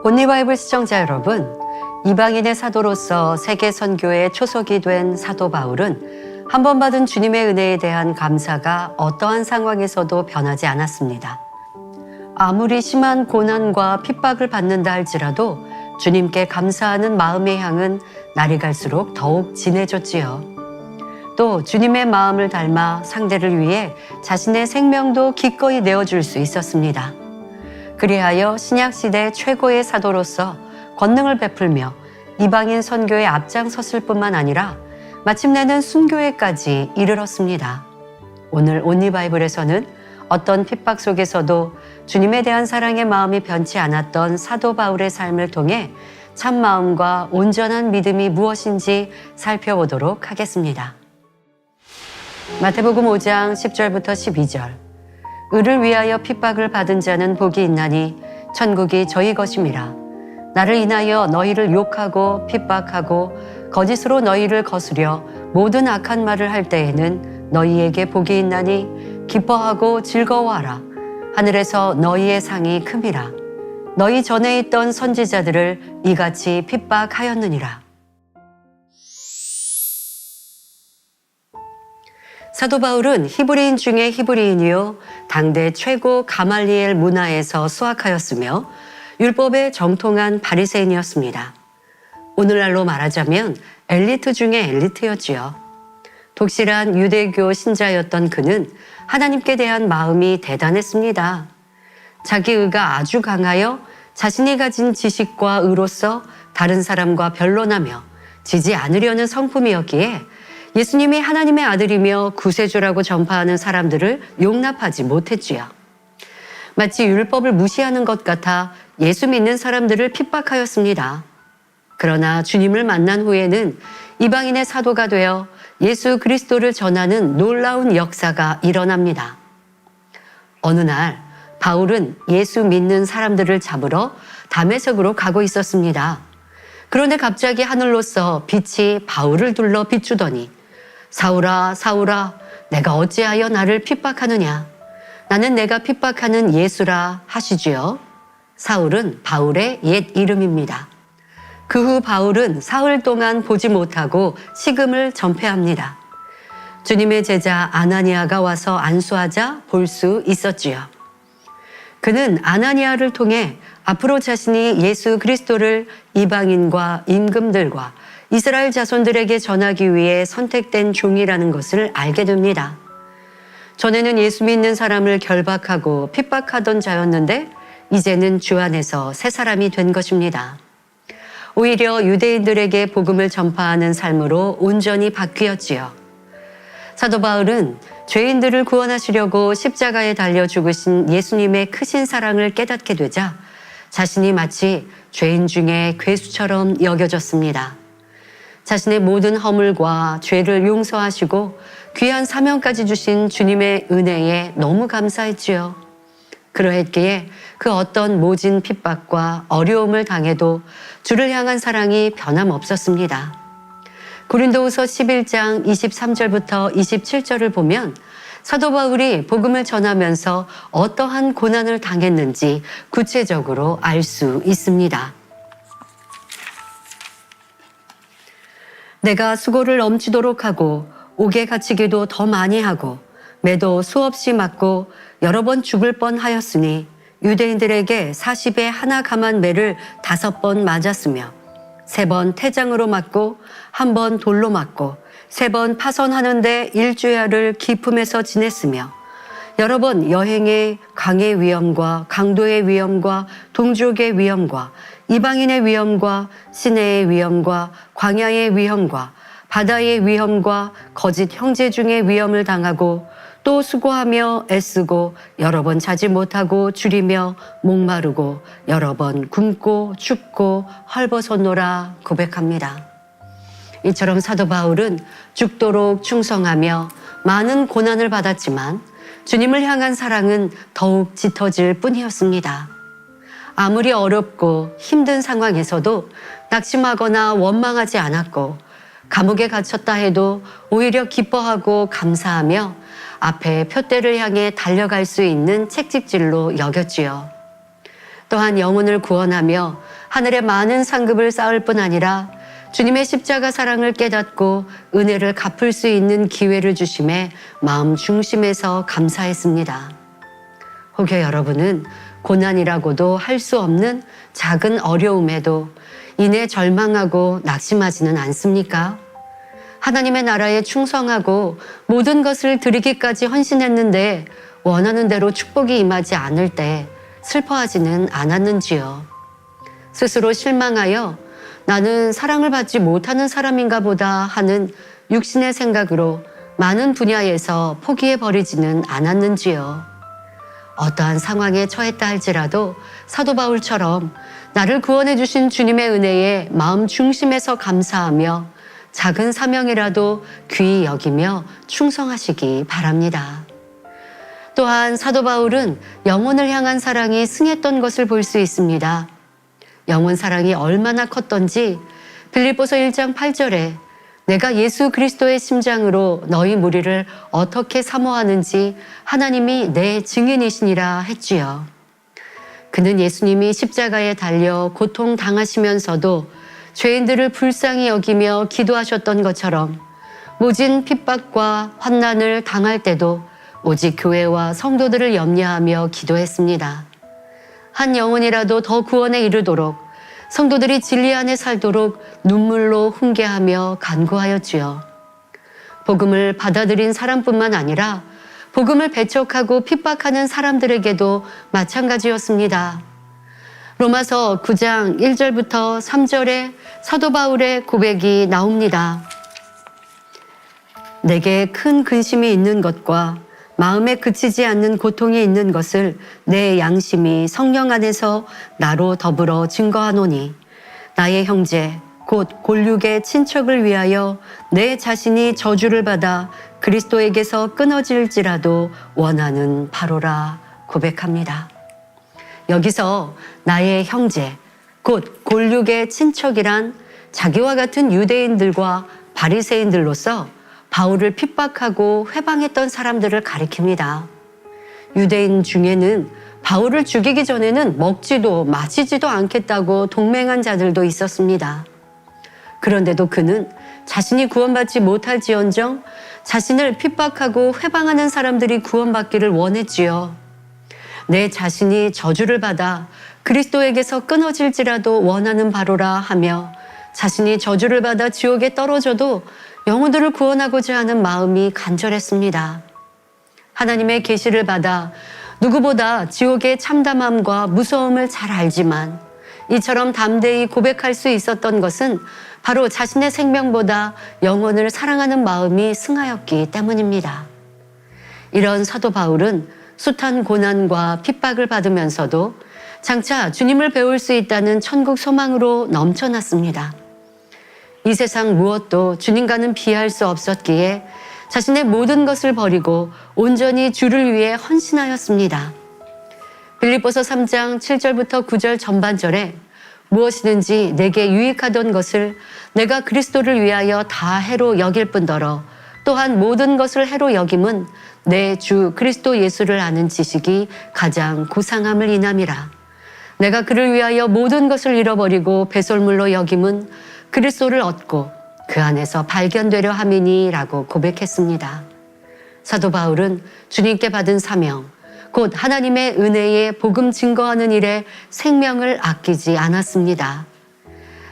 온리바이블 시청자 여러분, 이방인의 사도로서 세계 선교의 초석이 된 사도 바울은 한 번 받은 주님의 은혜에 대한 감사가 어떠한 상황에서도 변하지 않았습니다. 아무리 심한 고난과 핍박을 받는다 할지라도 주님께 감사하는 마음의 향은 날이 갈수록 더욱 진해졌지요. 또 주님의 마음을 닮아 상대를 위해 자신의 생명도 기꺼이 내어줄 수 있었습니다. 그리하여 신약시대 최고의 사도로서 권능을 베풀며 이방인 선교에 앞장섰을 뿐만 아니라 마침내는 순교회까지 이르렀습니다. 오늘 온리바이블에서는 어떤 핍박 속에서도 주님에 대한 사랑의 마음이 변치 않았던 사도 바울의 삶을 통해 참 마음과 온전한 믿음이 무엇인지 살펴보도록 하겠습니다. 마태복음 5장 10절부터 12절. 의를 위하여 핍박을 받은 자는 복이 있나니 천국이 저희 것임이라. 나를 인하여 너희를 욕하고 핍박하고 거짓으로 너희를 거스려 모든 악한 말을 할 때에는 너희에게 복이 있나니 기뻐하고 즐거워하라. 하늘에서 너희의 상이 큼이라. 너희 전에 있던 선지자들을 이같이 핍박하였느니라. 사도 바울은 히브리인 중에 히브리인이요 당대 최고 가말리엘 문화에서 수학하였으며 율법에 정통한 바리새인이었습니다. 오늘날로 말하자면 엘리트 중에 엘리트였지요. 독실한 유대교 신자였던 그는 하나님께 대한 마음이 대단했습니다. 자기 의가 아주 강하여 자신이 가진 지식과 의로서 다른 사람과 변론하며 지지 않으려는 성품이었기에 예수님이 하나님의 아들이며 구세주라고 전파하는 사람들을 용납하지 못했지요. 마치 율법을 무시하는 것 같아 예수 믿는 사람들을 핍박하였습니다. 그러나 주님을 만난 후에는 이방인의 사도가 되어 예수 그리스도를 전하는 놀라운 역사가 일어납니다. 어느 날 바울은 예수 믿는 사람들을 잡으러 다메섹으로 가고 있었습니다. 그런데 갑자기 하늘로서 빛이 바울을 둘러 비추더니 사울아, 사울아, 내가 어찌하여 나를 핍박하느냐? 나는 내가 핍박하는 예수라 하시지요. 사울은 바울의 옛 이름입니다. 그 후 바울은 사흘 동안 보지 못하고 식음을 전폐합니다. 주님의 제자 아나니아가 와서 안수하자 볼 수 있었지요. 그는 아나니아를 통해 앞으로 자신이 예수 그리스도를 이방인과 임금들과 이스라엘 자손들에게 전하기 위해 선택된 종이라는 것을 알게 됩니다. 전에는 예수 믿는 사람을 결박하고 핍박하던 자였는데 이제는 주 안에서 새 사람이 된 것입니다. 오히려 유대인들에게 복음을 전파하는 삶으로 온전히 바뀌었지요. 사도 바울은 죄인들을 구원하시려고 십자가에 달려 죽으신 예수님의 크신 사랑을 깨닫게 되자 자신이 마치 죄인 중에 괴수처럼 여겨졌습니다. 자신의 모든 허물과 죄를 용서하시고 귀한 사명까지 주신 주님의 은혜에 너무 감사했지요. 그러했기에 그 어떤 모진 핍박과 어려움을 당해도 주를 향한 사랑이 변함없었습니다. 고린도후서 11장 23절부터 27절을 보면 사도 바울이 복음을 전하면서 어떠한 고난을 당했는지 구체적으로 알 수 있습니다. 내가 수고를 넘치도록 하고 옥에 갇히기도 더 많이 하고 매도 수없이 맞고 여러 번 죽을 뻔하였으니 유대인들에게 40에 하나 감한 매를 5번 맞았으며 3번 태장으로 맞고 1번 돌로 맞고 3번 파선하는데 일주야를 기품에서 지냈으며 여러 번 여행의 강의 위험과 강도의 위험과 동족의 위험과 이방인의 위험과 시내의 위험과 광야의 위험과 바다의 위험과 거짓 형제 중의 위험을 당하고 또 수고하며 애쓰고 여러 번 자지 못하고 줄이며 목마르고 여러 번 굶고 춥고 헐벗었노라 고백합니다. 이처럼 사도 바울은 죽도록 충성하며 많은 고난을 받았지만 주님을 향한 사랑은 더욱 짙어질 뿐이었습니다. 아무리 어렵고 힘든 상황에서도 낙심하거나 원망하지 않았고 감옥에 갇혔다 해도 오히려 기뻐하고 감사하며 앞에 표대를 향해 달려갈 수 있는 채찍질로 여겼지요. 또한 영혼을 구원하며 하늘에 많은 상급을 쌓을 뿐 아니라 주님의 십자가 사랑을 깨닫고 은혜를 갚을 수 있는 기회를 주심에 마음 중심에서 감사했습니다. 혹여 여러분은 고난이라고도 할 수 없는 작은 어려움에도 이내 절망하고 낙심하지는 않습니까? 하나님의 나라에 충성하고 모든 것을 드리기까지 헌신했는데 원하는 대로 축복이 임하지 않을 때 슬퍼하지는 않았는지요? 스스로 실망하여 나는 사랑을 받지 못하는 사람인가 보다 하는 육신의 생각으로 많은 분야에서 포기해버리지는 않았는지요? 어떠한 상황에 처했다 할지라도 사도 바울처럼 나를 구원해 주신 주님의 은혜에 마음 중심에서 감사하며 작은 사명이라도 귀히 여기며 충성하시기 바랍니다. 또한 사도 바울은 영혼을 향한 사랑이 승했던 것을 볼 수 있습니다. 영혼 사랑이 얼마나 컸던지 빌립보서 1장 8절에 내가 예수 그리스도의 심장으로 너희 무리를 어떻게 사모하는지 하나님이 내 증인이시니라 했지요. 그는 예수님이 십자가에 달려 고통 당하시면서도 죄인들을 불쌍히 여기며 기도하셨던 것처럼 모진 핍박과 환난을 당할 때도 오직 교회와 성도들을 염려하며 기도했습니다. 한 영혼이라도 더 구원에 이르도록 성도들이 진리 안에 살도록 눈물로 훈계하며 간구하였지요. 복음을 받아들인 사람뿐만 아니라 복음을 배척하고 핍박하는 사람들에게도 마찬가지였습니다. 로마서 9장 1절부터 3절에 사도 바울의 고백이 나옵니다. 내게 큰 근심이 있는 것과 마음에 그치지 않는 고통이 있는 것을 내 양심이 성령 안에서 나로 더불어 증거하노니 나의 형제 곧 골육의 친척을 위하여 내 자신이 저주를 받아 그리스도에게서 끊어질지라도 원하는 바로라 고백합니다. 여기서 나의 형제 곧 골육의 친척이란 자기와 같은 유대인들과 바리새인들로서 바울을 핍박하고 회방했던 사람들을 가리킵니다. 유대인 중에는 바울을 죽이기 전에는 먹지도 마시지도 않겠다고 동맹한 자들도 있었습니다. 그런데도 그는 자신이 구원받지 못할지언정 자신을 핍박하고 회방하는 사람들이 구원받기를 원했지요. 내 자신이 저주를 받아 그리스도에게서 끊어질지라도 원하는 바로라 하며 자신이 저주를 받아 지옥에 떨어져도 영혼들을 구원하고자 하는 마음이 간절했습니다. 하나님의 계시를 받아 누구보다 지옥의 참담함과 무서움을 잘 알지만 이처럼 담대히 고백할 수 있었던 것은 바로 자신의 생명보다 영혼을 사랑하는 마음이 승하였기 때문입니다. 이런 사도 바울은 숱한 고난과 핍박을 받으면서도 장차 주님을 배울 수 있다는 천국 소망으로 넘쳐났습니다. 이 세상 무엇도 주님과는 비할 수 없었기에 자신의 모든 것을 버리고 온전히 주를 위해 헌신하였습니다. 빌립보서 3장 7절부터 9절 전반절에 무엇이든지 내게 유익하던 것을 내가 그리스도를 위하여 다 해로 여길 뿐더러 또한 모든 것을 해로 여김은 내 주 그리스도 예수를 아는 지식이 가장 고상함을 인함이라. 내가 그를 위하여 모든 것을 잃어버리고 배설물로 여김은 그리스도를 얻고 그 안에서 발견되려 함이니라고 고백했습니다. 사도 바울은 주님께 받은 사명, 곧 하나님의 은혜에 복음 증거하는 일에 생명을 아끼지 않았습니다.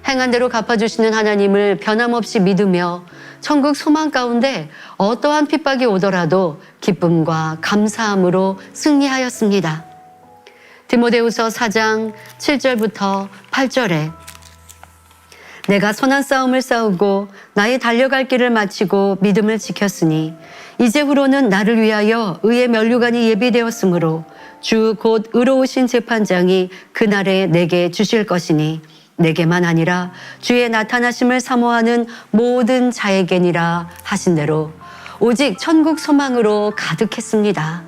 행한 대로 갚아주시는 하나님을 변함없이 믿으며 천국 소망 가운데 어떠한 핍박이 오더라도 기쁨과 감사함으로 승리하였습니다. 디모데후서 4장 7절부터 8절에 내가 선한 싸움을 싸우고 나의 달려갈 길을 마치고 믿음을 지켰으니 이제후로는 나를 위하여 의의 면류관이 예비되었으므로 주 곧 의로우신 재판장이 그날에 내게 주실 것이니 내게만 아니라 주의 나타나심을 사모하는 모든 자에게니라 하신 대로 오직 천국 소망으로 가득했습니다.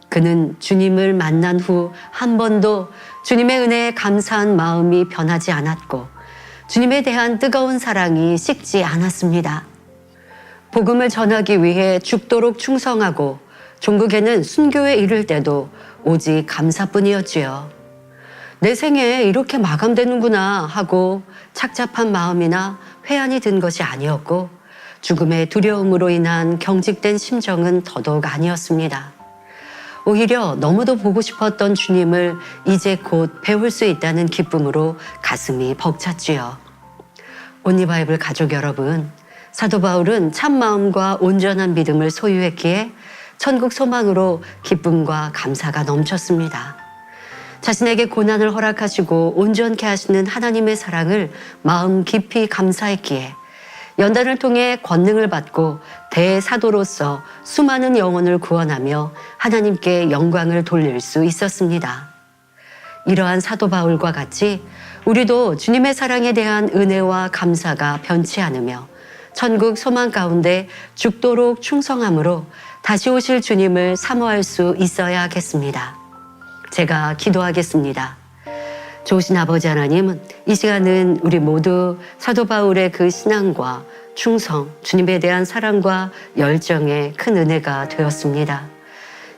그는 주님을 만난 후 한 번도 주님의 은혜에 감사한 마음이 변하지 않았고 주님에 대한 뜨거운 사랑이 식지 않았습니다. 복음을 전하기 위해 죽도록 충성하고 종국에는 순교에 이를 때도 오직 감사뿐이었지요. 내 생에 이렇게 마감되는구나 하고 착잡한 마음이나 회한이 든 것이 아니었고 죽음의 두려움으로 인한 경직된 심정은 더더욱 아니었습니다. 오히려 너무도 보고 싶었던 주님을 이제 곧 배울 수 있다는 기쁨으로 가슴이 벅찼지요. 온리바이블 가족 여러분, 사도 바울은 참마음과 온전한 믿음을 소유했기에 천국 소망으로 기쁨과 감사가 넘쳤습니다. 자신에게 고난을 허락하시고 온전케 하시는 하나님의 사랑을 마음 깊이 감사했기에 연단을 통해 권능을 받고 대사도로서 수많은 영혼을 구원하며 하나님께 영광을 돌릴 수 있었습니다. 이러한 사도 바울과 같이 우리도 주님의 사랑에 대한 은혜와 감사가 변치 않으며 천국 소망 가운데 죽도록 충성함으로 다시 오실 주님을 사모할 수 있어야 하겠습니다. 제가 기도하겠습니다. 좋으신 아버지 하나님, 이 시간은 우리 모두 사도 바울의 그 신앙과 충성, 주님에 대한 사랑과 열정에 큰 은혜가 되었습니다.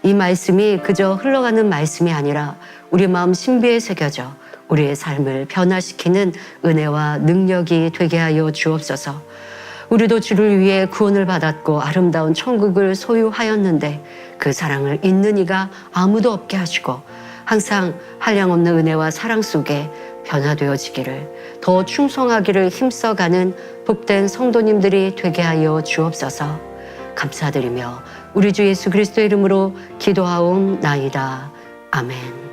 이 말씀이 그저 흘러가는 말씀이 아니라 우리 마음 신비에 새겨져 우리의 삶을 변화시키는 은혜와 능력이 되게 하여 주옵소서. 우리도 주를 위해 구원을 받았고 아름다운 천국을 소유하였는데 그 사랑을 잊는 이가 아무도 없게 하시고 항상 한량없는 은혜와 사랑 속에 변화되어지기를, 더 충성하기를 힘써가는 복된 성도님들이 되게 하여 주옵소서. 감사드리며 우리 주 예수 그리스도의 이름으로 기도하옵나이다. 아멘.